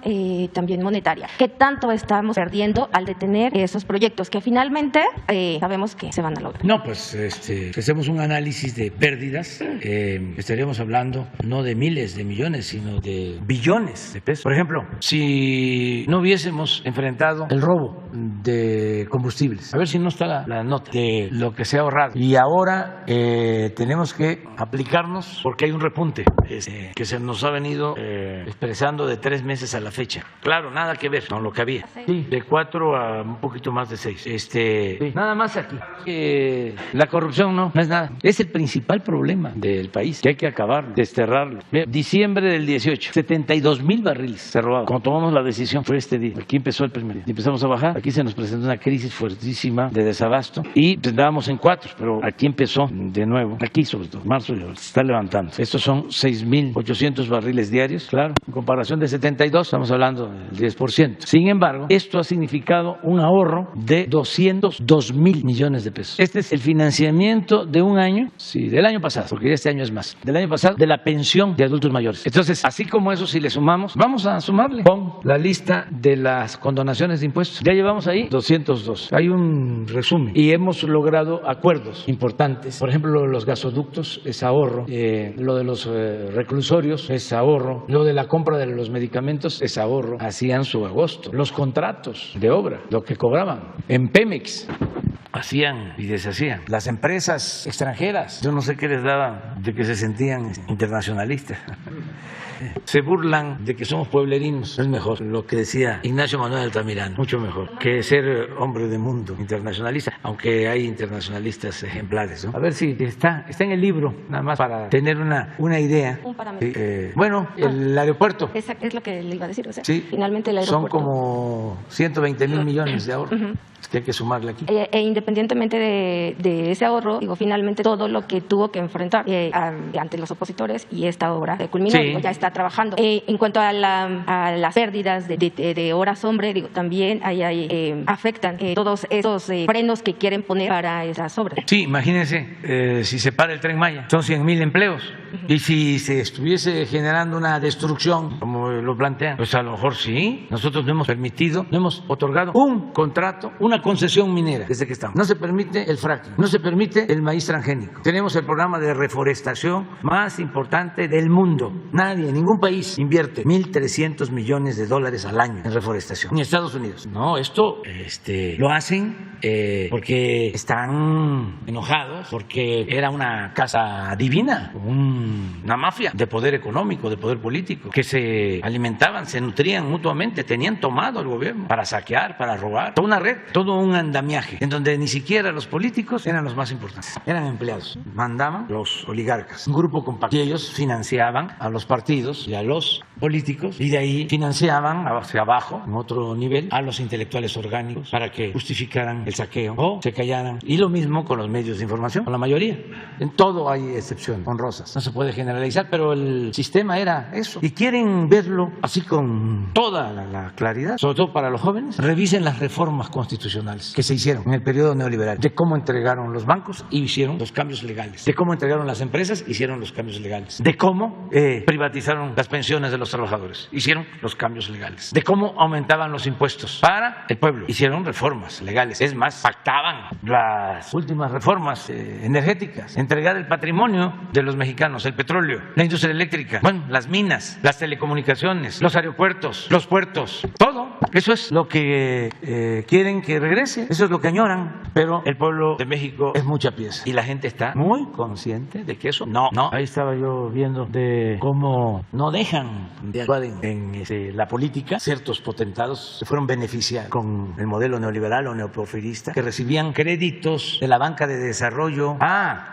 también monetaria? ¿Qué tanto estamos perdiendo al detener esos proyectos que finalmente sabemos que se van a lograr? No, pues si hacemos un análisis de pérdidas, estaríamos hablando no de miles de millones, sino de billones de pesos. Por ejemplo, si no hubiésemos enfrentado el robo de combustibles, a ver si no está la nota de lo que se ha ahorrado, y ahora tenemos que aplicarnos porque hay un repunte que se nos ha venido expresando de 3 meses a la fecha. Claro, nada que ver con lo que había. Sí, de 4 a un poquito más de 6. Sí, nada más aquí. La corrupción no es nada. Es el principal problema del país, que hay que acabar, desterrarlo. Diciembre del 18, 72,000 barriles se robaban. Cuando tomamos la decisión fue este día. Aquí empezó el primer día. Empezamos a bajar. Aquí se nos presentó una crisis fuertísima de desabasto y andábamos en 4, pero aquí empezó de nuevo. Aquí sobre todo, marzo se está levantando. Estos son 6,800 barriles diarios, claro. En comparación de 72, estamos hablando del 10%. Sin embargo, esto ha significado un ahorro de 202,000 millones de pesos. Este es el financiamiento de un año, sí, del año pasado, porque este año es más, del año pasado, de la pensión de adultos mayores. Entonces, así como eso, si le sumamos, vamos a sumarle con la lista de las condonaciones de impuestos. Ya llevamos ahí 202. Hay un resumen y hemos logrado acuerdos importantes. Por ejemplo, lo de los gasoductos es ahorro, lo de los reclusorios es ahorro, lo de la compra de los medicamentos es ahorro. Hacían su agosto. Los contratos de obra, lo que cobraban en Pemex, hacían y deshacían. Las empresas extranjeras, yo no sé qué les daba de que se sentían internacionalistas. Se burlan de que somos pueblerinos. Es mejor lo que decía Ignacio Manuel Altamirano, mucho mejor que ser hombre de mundo, internacionalista, aunque hay internacionalistas ejemplares, ¿no? A ver si está en el libro, nada más para tener una idea. Un parámetro. Bueno, el aeropuerto. Es lo que le iba a decir, o sea, sí, finalmente el aeropuerto. Son como 120,000 millones de ahorro. Que hay que sumarle aquí. Independientemente de ese ahorro, digo, finalmente todo lo que tuvo que enfrentar ante los opositores y esta obra culminó, sí. Digo, ya está trabajando. En cuanto a las pérdidas de horas hombre, digo, también afectan todos esos frenos que quieren poner para esas obras. Sí, imagínense, si se para el Tren Maya, son 100,000 empleos. Y si se estuviese generando una destrucción, como lo plantean, pues a lo mejor sí. Nosotros no hemos permitido, no hemos otorgado un contrato, una concesión minera desde que estamos. No se permite el fracking, no se permite el maíz transgénico. Tenemos el programa de reforestación más importante del mundo. Nadie, ningún país invierte 1,300 millones de dólares al año en reforestación. Ni Estados Unidos. No, esto lo hacen porque están enojados, porque era una casa divina, una mafia de poder económico, de poder político, que se alimentaban, se nutrían mutuamente, tenían tomado el gobierno para saquear, para robar, toda una red, todo un andamiaje, en donde ni siquiera los políticos eran los más importantes, eran empleados, mandaban los oligarcas, un grupo compacto, y ellos financiaban a los partidos y a los políticos, y de ahí financiaban hacia abajo, en otro nivel, a los intelectuales orgánicos para que justificaran el saqueo o se callaran. Y lo mismo con los medios de información, con la mayoría. En todo hay excepciones honrosas, no se puede generalizar, pero el sistema era eso. Y quieren verlo así con toda la claridad, sobre todo para los jóvenes. Revisen las reformas constitucionales que se hicieron en el periodo neoliberal, de cómo entregaron los bancos y hicieron los cambios legales, de cómo entregaron las empresas, hicieron los cambios legales, de cómo privatizaron las pensiones de los trabajadores, hicieron los cambios legales, de cómo aumentaban los impuestos para el pueblo, hicieron reformas legales. Es más, pactaban las últimas reformas energéticas, entregar el patrimonio de los mexicanos, el petróleo, la industria eléctrica, bueno, las minas, las telecomunicaciones, los aeropuertos, los puertos, todo. Eso es lo que quieren que regrese, eso es lo que añoran, pero el pueblo de México es mucha pieza y la gente está muy consciente de que eso no. Ahí estaba yo viendo de cómo no dejan de actuar en la política ciertos potentados que fueron beneficiados con el modelo neoliberal o neoporfirista, que recibían créditos de la banca de desarrollo.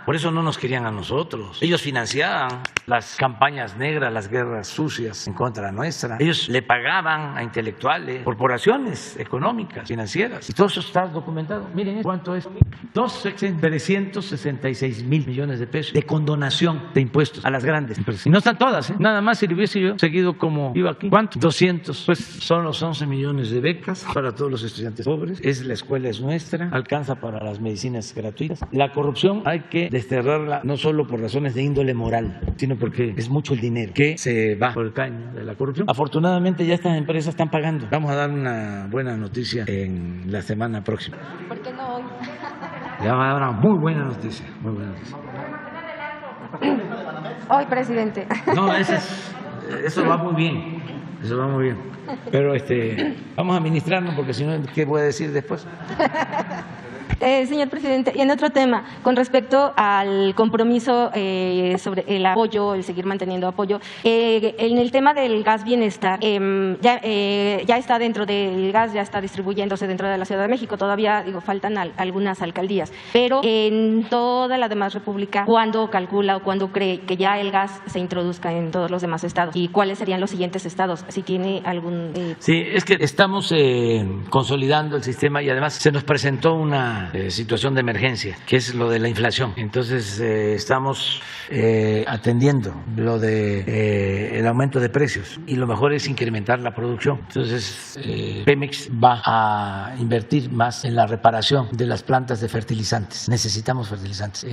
Por eso no nos querían a nosotros. Ellos financiaban las campañas negras, las guerras sucias en contra nuestra. Ellos le pagaban a intelectuales, corporaciones económicas, financieras, y todo eso está documentado. Miren cuánto es: 366,000 millones de pesos de condonación de impuestos a las grandes empresas. Y no están todas, nada más si le hubiese yo seguido seguido como iba aquí. ¿Cuánto? 200. Pues son los 11 millones de becas para todos los estudiantes pobres. La escuela es nuestra, alcanza para las medicinas gratuitas. La corrupción hay que desterrarla no solo por razones de índole moral, sino porque es mucho el dinero que se va por el caño de la corrupción. Afortunadamente ya estas empresas están pagando. Vamos a dar una buena noticia en la semana próxima. ¿Por qué no hoy? Ya va a dar una muy buena noticia, muy buena noticia. Hoy, presidente. No, eso va muy bien, eso va muy bien. Pero vamos a administrarnos porque si no, ¿qué voy a decir después? Señor presidente, y en otro tema, con respecto al compromiso sobre el apoyo, el seguir manteniendo apoyo, en el tema del gas bienestar, ya está dentro del gas, ya está distribuyéndose dentro de la Ciudad de México, todavía faltan algunas alcaldías, pero en toda la demás república, ¿cuándo calcula o cuándo cree que ya el gas se introduzca en todos los demás estados? ¿Y cuáles serían los siguientes estados? Si tiene algún... Sí, es que estamos consolidando el sistema y además se nos presentó una situación de emergencia, que es lo de la inflación. Entonces estamos atendiendo lo de el aumento de precios y lo mejor es incrementar la producción. Entonces Pemex va a invertir más en la reparación de las plantas de fertilizantes. Necesitamos fertilizantes.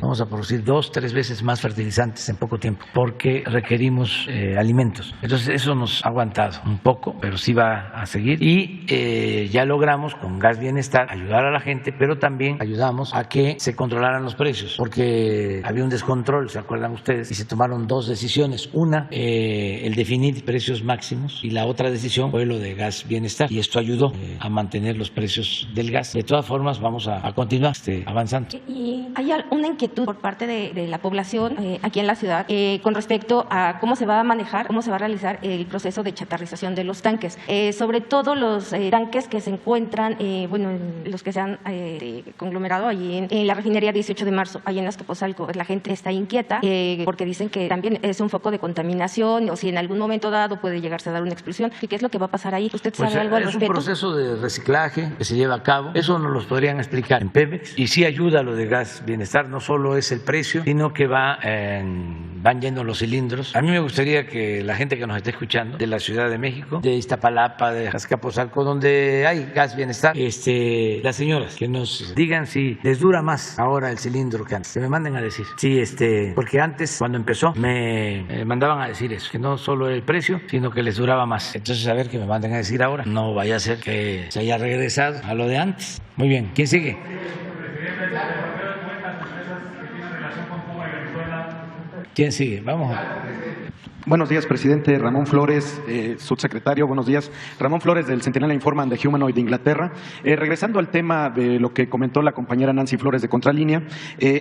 Vamos a producir 2-3 veces más fertilizantes en poco tiempo porque requerimos alimentos. Entonces eso nos ha aguantado un poco, pero sí va a seguir y ya logramos con Gas Bienestar ayudar a la gente, pero también ayudamos a que se controlaran los precios, porque había un descontrol, ¿se acuerdan ustedes? Y se tomaron dos decisiones. Una, el definir precios máximos, y la otra decisión fue lo de Gas Bienestar, y esto ayudó a mantener los precios del gas. De todas formas, vamos a continuar avanzando. Y hay una inquietud por parte de la población aquí en la ciudad con respecto a cómo se va a manejar, cómo se va a realizar el proceso de chatarrización de los tanques, sobre todo los tanques que se encuentran, los que se han conglomerado allí en la refinería 18 de marzo, allí en Azcapotzalco. La gente está inquieta porque dicen que también es un foco de contaminación o si en algún momento dado puede llegarse a dar una explosión. ¿Y qué es lo que va a pasar ahí? ¿Usted sabe algo al respecto? Es un proceso de reciclaje que se lleva a cabo. Eso nos lo podrían explicar en Pemex. Y sí ayuda lo de Gas Bienestar. No solo es el precio, sino que van yendo los cilindros. A mí me gustaría que la gente que nos esté escuchando de la Ciudad de México, de Iztapalapa, de Azcapotzalco, donde hay Gas Bienestar, las señoras que nos digan si les dura más ahora el cilindro que antes. Que me manden a decir. Sí, porque antes, cuando empezó, me mandaban a decir eso, que no solo el precio, sino que les duraba más. Entonces, a ver que me manden a decir ahora. No vaya a ser que se haya regresado a lo de antes. Muy bien. ¿Quién sigue? ¿Quién sigue? Vamos. Buenos días, presidente. Ramón Flores, subsecretario. Buenos días. Ramón Flores, del Centinela Informa de Humanoid de Inglaterra. Regresando al tema de lo que comentó la compañera Nancy Flores de Contralínea,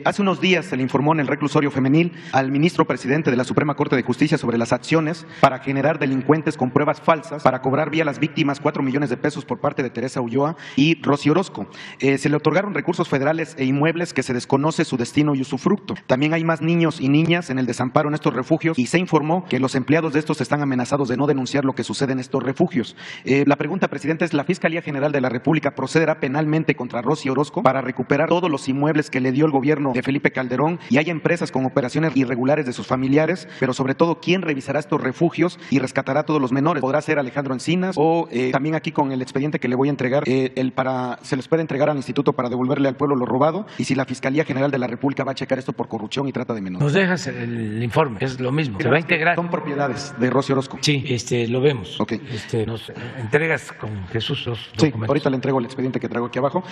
hace unos días se le informó en el reclusorio femenil al ministro presidente de la Suprema Corte de Justicia sobre las acciones para generar delincuentes con pruebas falsas para cobrar vía las víctimas 4 millones de pesos por parte de Teresa Ulloa y Rosy Orozco. Se le otorgaron recursos federales e inmuebles que se desconoce su destino y usufructo. También hay más niños y niñas en el desamparo en estos refugios y se informó que los empleados de estos están amenazados de no denunciar lo que sucede en estos refugios. La pregunta, presidente, es: ¿la Fiscalía General de la República procederá penalmente contra Rosy Orozco para recuperar todos los inmuebles que le dio el gobierno de Felipe Calderón? Y hay empresas con operaciones irregulares de sus familiares, pero sobre todo, ¿quién revisará estos refugios y rescatará a todos los menores? ¿Podrá ser Alejandro Encinas o también aquí con el expediente que le voy a entregar, se les puede entregar al instituto para devolverle al pueblo lo robado? Y si la Fiscalía General de la República va a checar esto por corrupción y trata de menores. Nos dejas el informe, es lo mismo. Se va a integrar. Son propiedades de Rosy Orozco. Sí, lo vemos. Okay. Nos entregas con Jesús los sí, documentos. Ahorita le entrego el expediente que traigo aquí abajo.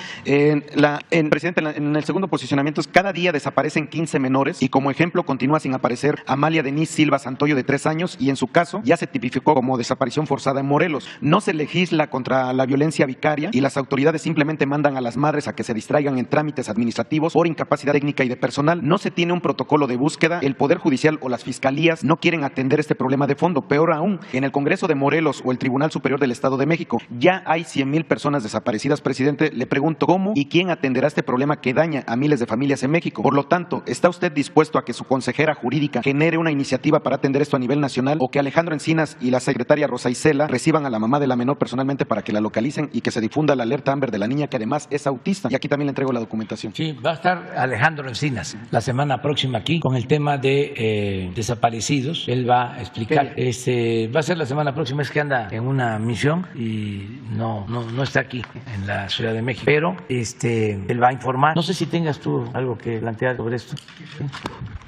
Presidente, en el segundo posicionamiento es: cada día desaparecen 15 menores y como ejemplo continúa sin aparecer Amalia Denise Silva Santoyo, de 3 años, y en su caso ya se tipificó como desaparición forzada en Morelos. No se legisla contra la violencia vicaria y las autoridades simplemente mandan a las madres a que se distraigan en trámites administrativos por incapacidad técnica y de personal. No se tiene un protocolo de búsqueda. El Poder Judicial o las fiscalías no quieren atender este problema de fondo. Peor aún, en el Congreso de Morelos o el Tribunal Superior del Estado de México ya hay 100,000 personas desaparecidas, presidente. Le pregunto, ¿cómo y quién atenderá este problema que daña a miles de familias en México? Por lo tanto, ¿está usted dispuesto a que su consejera jurídica genere una iniciativa para atender esto a nivel nacional, o que Alejandro Encinas y la secretaria Rosa Isela reciban a la mamá de la menor personalmente para que la localicen y que se difunda la alerta Amber de la niña, que además es autista? Y aquí también le entrego la documentación. Sí, va a estar Alejandro Encinas la semana próxima aquí con el tema de de desaparecidos. Él va a explicar. Va a ser la semana próxima, es que anda en una misión y no está aquí en la Ciudad de México. Pero él va a informar. No sé si tengas tú algo que plantear sobre esto.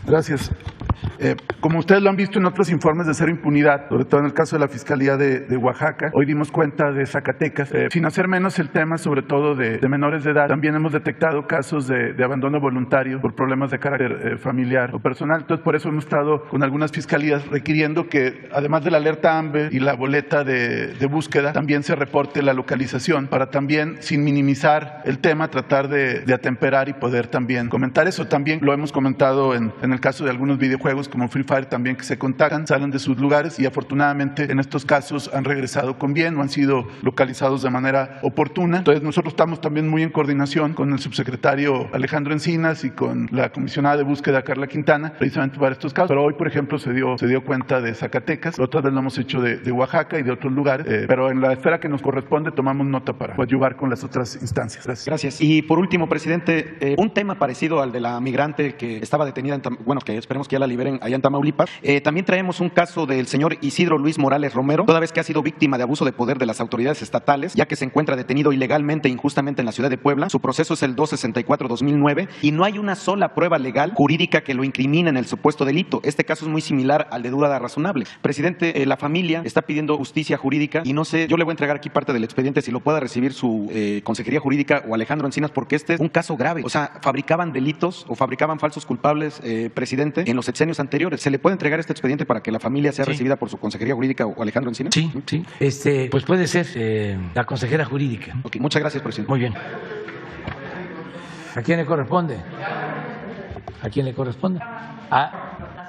Gracias. Como ustedes lo han visto en otros informes de cero impunidad, sobre todo en el caso de la Fiscalía de Oaxaca, hoy dimos cuenta de Zacatecas, sin hacer menos el tema sobre todo de menores de edad, también hemos detectado casos de abandono voluntario por problemas de carácter familiar o personal. Entonces, por eso hemos estado con algunas fiscalías requiriendo que, además de la alerta AMBER y la boleta de búsqueda, también se reporte la localización para también, sin minimizar el tema, tratar de atemperar y poder también comentar eso. También lo hemos comentado en el caso de algunos videojuegos como Free Fire también, que se contactan, salen de sus lugares y afortunadamente en estos casos han regresado con bien o han sido localizados de manera oportuna. Entonces nosotros estamos también muy en coordinación con el subsecretario Alejandro Encinas y con la comisionada de búsqueda Carla Quintana, precisamente para estos casos. Pero hoy, por ejemplo, se dio cuenta de Zacatecas, otra vez lo hemos hecho de Oaxaca y de otros lugares, pero en la esfera que nos corresponde tomamos nota para ayudar con las otras instancias. Gracias. Y por último, presidente, un tema parecido al de la migrante que estaba detenida, que esperemos que ya la liberen allá en Tamaulipas. También traemos un caso del señor Isidro Luis Morales Romero, toda vez que ha sido víctima de abuso de poder de las autoridades estatales, ya que se encuentra detenido ilegalmente e injustamente en la ciudad de Puebla. Su proceso es el 264-2009 y no hay una sola prueba legal jurídica que lo incrimine en el supuesto delito. Este caso es muy similar al de Durada Razonable. Presidente, la familia está pidiendo justicia jurídica y no sé, yo le voy a entregar aquí parte del expediente, si lo pueda recibir su Consejería Jurídica o Alejandro Encinas, porque este es un caso grave. O sea, fabricaban delitos o fabricaban falsos culpables, presidente, en los sexenios anteriores. ¿Se le puede entregar este expediente para que la familia sea recibida por su Consejería Jurídica o Alejandro Encinas? Sí. Pues puede ser la consejera jurídica. Ok, muchas gracias, presidente. Muy bien. ¿A quién le corresponde? ¿A quién le corresponde?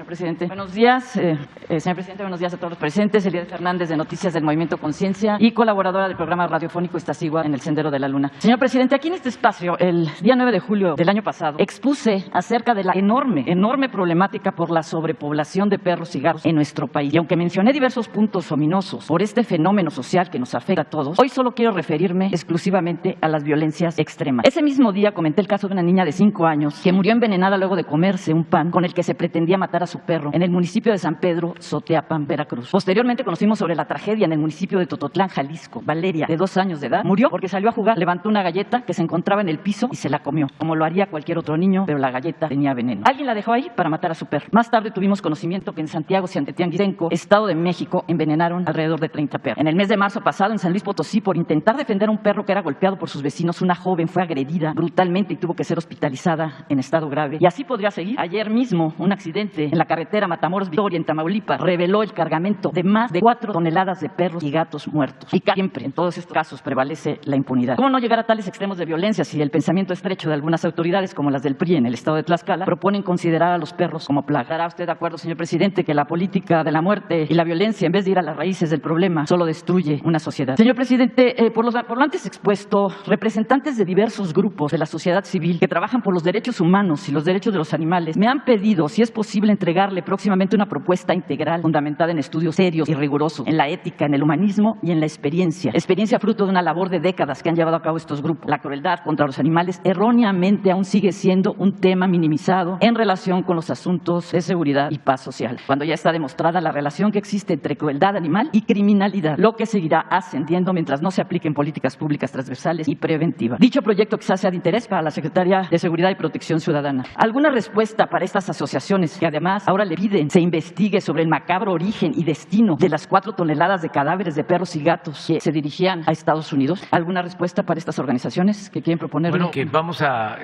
Presidente. Buenos días, señor presidente, buenos días a todos los presentes. Elías Fernández, de Noticias del Movimiento Conciencia y colaboradora del programa radiofónico Iztaccíhuatl en el Sendero de la Luna. Señor presidente, aquí en este espacio, el día 9 de julio del año pasado, expuse acerca de la enorme problemática por la sobrepoblación de perros y gatos en nuestro país. Y aunque mencioné diversos puntos ominosos por este fenómeno social que nos afecta a todos, hoy solo quiero referirme exclusivamente a las violencias extremas. Ese mismo día comenté el caso de una niña de 5 años que murió envenenada luego de comerse un pan con el que se pretendía matar a su perro en el municipio de San Pedro, Soteapan, Veracruz. Posteriormente conocimos sobre la tragedia en el municipio de Tototlán, Jalisco. Valeria, de 2 años de edad, murió porque salió a jugar, levantó una galleta que se encontraba en el piso y se la comió, como lo haría cualquier otro niño, pero la galleta tenía veneno. Alguien la dejó ahí para matar a su perro. Más tarde tuvimos conocimiento que en Santiago Ciantetianguisenco, Estado de México, envenenaron alrededor de 30 perros. En el mes de marzo pasado, en San Luis Potosí, por intentar defender a un perro que era golpeado por sus vecinos, una joven fue agredida brutalmente y tuvo que ser hospitalizada en estado grave. Y así podría seguir. Ayer mismo, un accidente en la carretera Matamoros-Victoria, en Tamaulipas, reveló el cargamento de más de 4 toneladas de perros y gatos muertos. Y siempre, en todos estos casos, prevalece la impunidad. ¿Cómo no llegar a tales extremos de violencia si el pensamiento estrecho de algunas autoridades, como las del PRI en el estado de Tlaxcala, proponen considerar a los perros como plaga? ¿Estará usted de acuerdo, señor presidente, que la política de la muerte y la violencia, en vez de ir a las raíces del problema, solo destruye una sociedad? Señor presidente, por lo antes expuesto, representantes de diversos grupos de la sociedad civil que trabajan por los derechos humanos y los derechos de los animales me han pedido, si es posible, entregarle próximamente una propuesta integral fundamentada en estudios serios y rigurosos, en la ética, en el humanismo y en la experiencia fruto de una labor de décadas que han llevado a cabo estos grupos. La crueldad contra los animales erróneamente aún sigue siendo un tema minimizado en relación con los asuntos de seguridad y paz social, cuando ya está demostrada la relación que existe entre crueldad animal y criminalidad, lo que seguirá ascendiendo mientras no se apliquen políticas públicas transversales y preventivas. Dicho proyecto quizás sea de interés para la Secretaría de Seguridad y Protección Ciudadana. ¿Alguna respuesta para estas asociaciones que además ahora le piden se investigue sobre el macabro origen y destino de las 4 toneladas de cadáveres de perros y gatos que se dirigían a Estados Unidos? ¿Alguna respuesta para estas organizaciones que quieren proponer? Bueno, que vamos a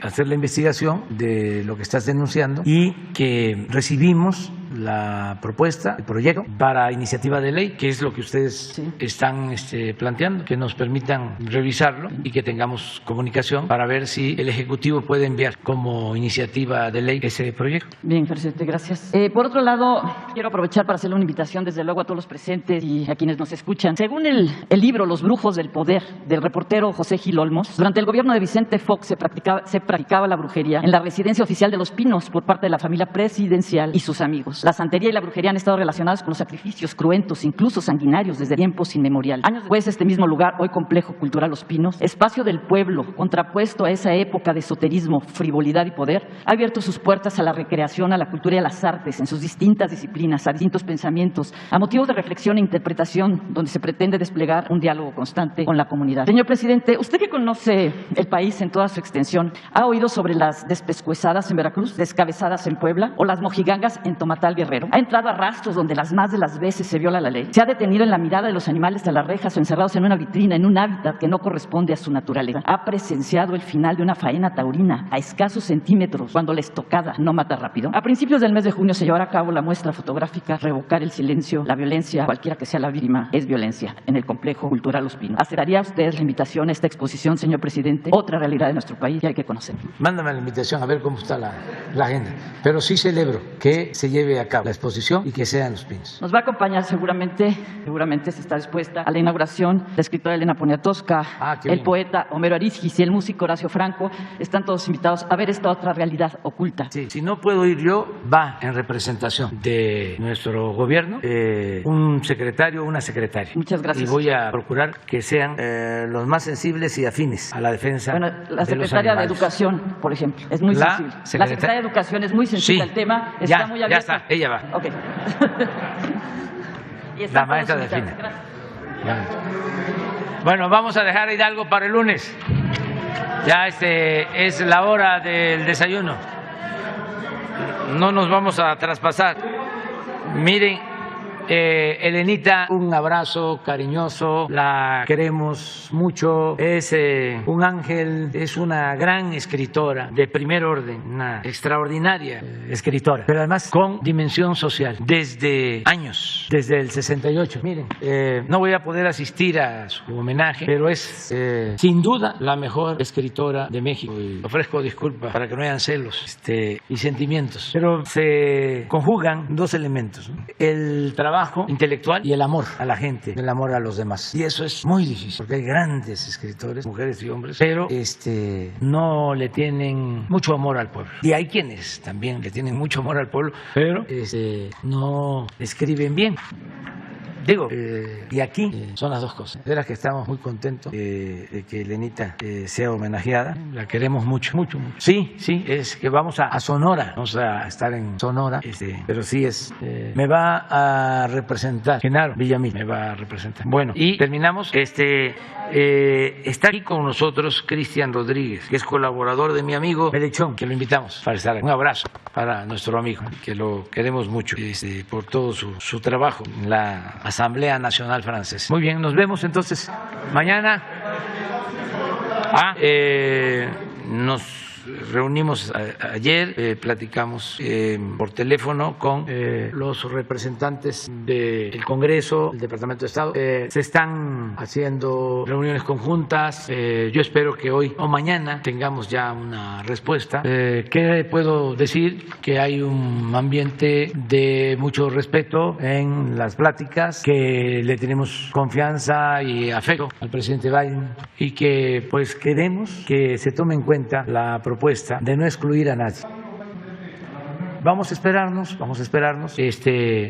hacer la investigación de lo que estás denunciando y que recibimos la propuesta, el proyecto para iniciativa de ley, que es lo que ustedes están planteando, que nos permitan revisarlo y que tengamos comunicación para ver si el Ejecutivo puede enviar como iniciativa de ley ese proyecto. Bien, presidente, gracias. Por otro lado, quiero aprovechar para hacerle una invitación desde luego a todos los presentes y a quienes nos escuchan. Según el libro Los brujos del poder, del reportero José Gil Olmos, durante el gobierno de Vicente Fox se practicaba la brujería en la residencia oficial de Los Pinos por parte de la familia presidencial y sus amigos. humanos. La santería y la brujería han estado relacionadas con los sacrificios cruentos, incluso sanguinarios, desde tiempos inmemoriales. Años después, este mismo lugar, hoy complejo cultural Los Pinos, espacio del pueblo, contrapuesto a esa época de esoterismo, frivolidad y poder, ha abierto sus puertas a la recreación, a la cultura y a las artes, en sus distintas disciplinas, a distintos pensamientos, a motivos de reflexión e interpretación, donde se pretende desplegar un diálogo constante con la comunidad. Señor presidente, usted que conoce el país en toda su extensión, ¿ha oído sobre las despescuezadas en Veracruz, descabezadas en Puebla o las mojigangas en Tomatal, Guerrero? ¿Ha entrado a rastros donde las más de las veces se viola la ley? ¿Se ha detenido en la mirada de los animales de las rejas o encerrados en una vitrina, en un hábitat que no corresponde a su naturaleza? ¿Ha presenciado el final de una faena taurina a escasos centímetros cuando la estocada no mata rápido? A principios del mes de junio se llevará a cabo la muestra fotográfica Revocar el silencio, la violencia, cualquiera que sea la víctima, es violencia, en el complejo cultural Los Pinos. ¿Aceptaría usted la invitación a esta exposición, señor presidente? Otra realidad de nuestro país que hay que conocer. Mándame la invitación a ver cómo está la agenda. Pero sí celebro que se lleve a cabo la exposición y que sean Los Pinos. Nos va a acompañar seguramente se está dispuesta a la inauguración la escritora Elena Poniatowska, el poeta Homero Arizgis y el músico Horacio Franco. Están todos invitados a ver esta otra realidad oculta. Sí, si no puedo ir yo, va en representación de nuestro gobierno un secretario o una secretaria. Muchas gracias. Y voy a procurar que sean los más sensibles y afines a la defensa de los animales. La secretaria de Educación, por ejemplo, es muy sensible. La secretaria de Educación es muy sensible al tema. Está muy abierta. Ya está, ella va. Okay. La maestra define. Bueno, vamos a dejar Hidalgo para el lunes. Ya es la hora del desayuno. No nos vamos a traspasar. Miren, Elenita, un abrazo cariñoso, la queremos mucho, es un ángel, es una gran escritora de primer orden, una extraordinaria escritora, pero además con dimensión social, desde años, desde el 68. Miren, no voy a poder asistir a su homenaje, pero es sin duda la mejor escritora de México. Y ofrezco disculpas para que no hayan celos y sentimientos, pero se conjugan dos elementos, ¿no? El trabajo intelectual y el amor a la gente, el amor a los demás. Y eso es muy difícil, porque hay grandes escritores, mujeres y hombres, pero no le tienen mucho amor al pueblo. Y hay quienes también le tienen mucho amor al pueblo, pero no escriben bien. Digo, y aquí son las dos cosas. De las que estamos muy contentos de que Elenita sea homenajeada. La queremos mucho, mucho, mucho. Sí, es que vamos a Sonora. Vamos a estar en Sonora. Pero sí me va a representar. Genaro Villamil me va a representar. Bueno, y terminamos. Está aquí con nosotros Cristian Rodríguez, que es colaborador de mi amigo Melechón, que lo invitamos para estar aquí. Un abrazo para nuestro amigo, que lo queremos mucho por todo su trabajo en la Asamblea Nacional Francesa. Muy bien, nos vemos entonces mañana. Nos reunimos ayer, platicamos por teléfono con los representantes del Congreso, del Departamento de Estado. Se están haciendo reuniones conjuntas. Yo espero que hoy o mañana tengamos ya una respuesta. ¿Qué puedo decir? Que hay un ambiente de mucho respeto en las pláticas, que le tenemos confianza y afecto al presidente Biden y que pues queremos que se tome en cuenta la propuesta de no excluir a nadie. Vamos a esperarnos.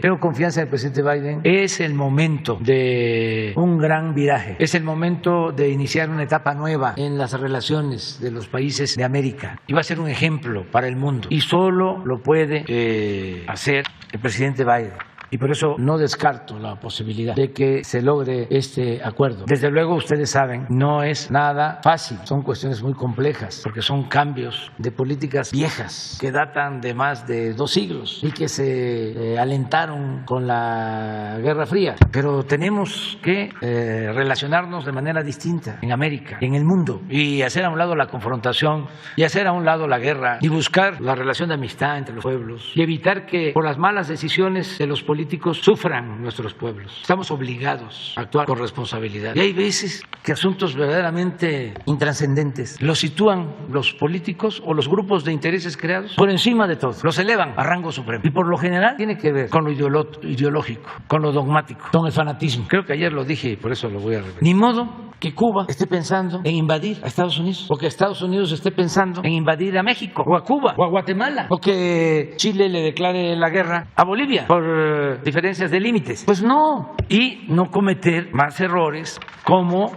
Tengo confianza en el presidente Biden. Es el momento de un gran viraje. Es el momento de iniciar una etapa nueva en las relaciones de los países de América. Y va a ser un ejemplo para el mundo. Y solo lo puede hacer el presidente Biden. Y por eso no descarto la posibilidad de que se logre este acuerdo. Desde luego, ustedes saben, no es nada fácil. Son cuestiones muy complejas, porque son cambios de políticas viejas que datan de más de 2 siglos y que se alentaron con la Guerra Fría. Pero tenemos que relacionarnos de manera distinta en América, en el mundo, y hacer a un lado la confrontación, y hacer a un lado la guerra, y buscar la relación de amistad entre los pueblos, y evitar que por las malas decisiones de los políticos sufran nuestros pueblos. Estamos obligados a actuar con responsabilidad. Y hay veces que asuntos verdaderamente intrascendentes los sitúan los políticos o los grupos de intereses creados por encima de todo. Los elevan a rango supremo. Y por lo general tiene que ver con lo ideológico, con lo dogmático, con el fanatismo. Creo que ayer lo dije y por eso lo voy a repetir. Ni modo que Cuba esté pensando en invadir a Estados Unidos, o que Estados Unidos esté pensando en invadir a México, o a Cuba, o a Guatemala, o que Chile le declare la guerra a Bolivia por diferencias de límites. Pues no, y no cometer más errores como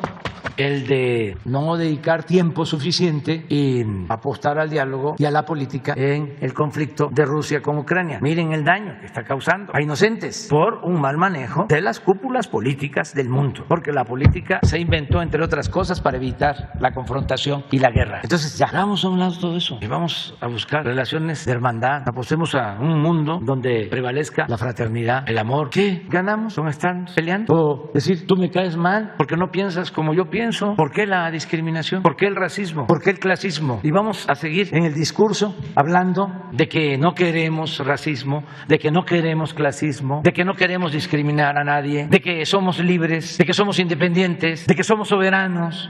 el de no dedicar tiempo suficiente en apostar al diálogo y a la política en el conflicto de Rusia con Ucrania. Miren el daño que está causando a inocentes por un mal manejo de las cúpulas políticas del mundo, porque la política se inventó, entre otras cosas, para evitar la confrontación y la guerra. Entonces ya vamos a un lado todo eso y vamos a buscar relaciones de hermandad, apostemos a un mundo donde prevalezca la fraternidad, el amor. ¿Qué ganamos con estar peleando? O decir, tú me caes mal porque no piensas como yo pienso. ¿Por qué la discriminación? ¿Por qué el racismo? ¿Por qué el clasismo? Y vamos a seguir en el discurso hablando de que no queremos racismo, de que no queremos clasismo, de que no queremos discriminar a nadie, de que somos libres, de que somos independientes, de que somos soberanos.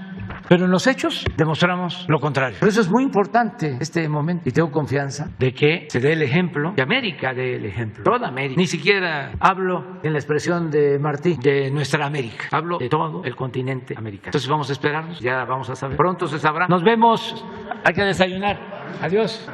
Pero en los hechos demostramos lo contrario. Por eso es muy importante este momento y tengo confianza de que se dé el ejemplo, que América dé el ejemplo, toda América. Ni siquiera hablo en la expresión de Martí, de nuestra América, hablo de todo el continente americano. Entonces vamos a esperarnos, ya vamos a saber. Pronto se sabrá. Nos vemos, hay que desayunar. Adiós.